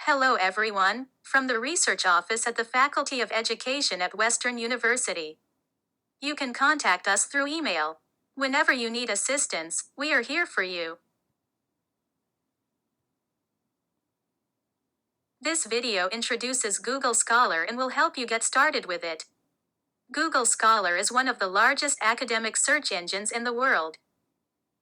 Hello everyone, from the Research Office at the Faculty of Education at Western University. You can contact us through email. Whenever you need assistance, we are here for you. This video introduces Google Scholar and will help you get started with it. Google Scholar is one of the largest academic search engines in the world.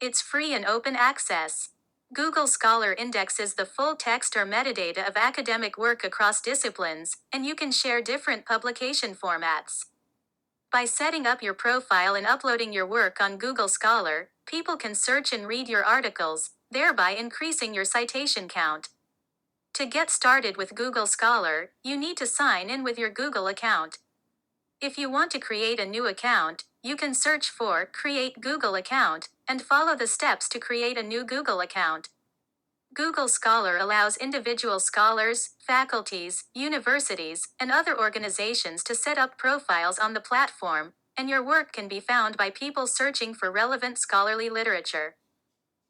It's free and open access. Google Scholar indexes the full text or metadata of academic work across disciplines, and you can share different publication formats. By setting up your profile and uploading your work on Google Scholar, people can search and read your articles, thereby increasing your citation count. To get started with Google Scholar, you need to sign in with your Google account. If you want to create a new account, you can search for Create Google Account and follow the steps to create a new Google account. Google Scholar allows individual scholars, faculties, universities, and other organizations to set up profiles on the platform, and your work can be found by people searching for relevant scholarly literature.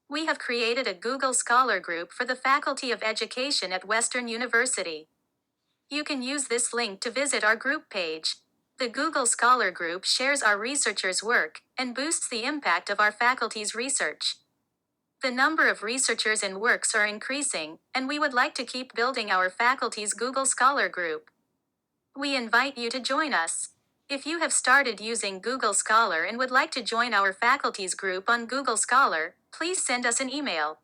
We have created a Google Scholar group for the Faculty of Education at Western University. You can use this link to visit our group page. The Google Scholar group shares our researchers' work and boosts the impact of our faculty's research. The number of researchers and works are increasing, and we would like to keep building our faculty's Google Scholar group. We invite you to join us. If you have started using Google Scholar and would like to join our faculty's group on Google Scholar, please send us an email.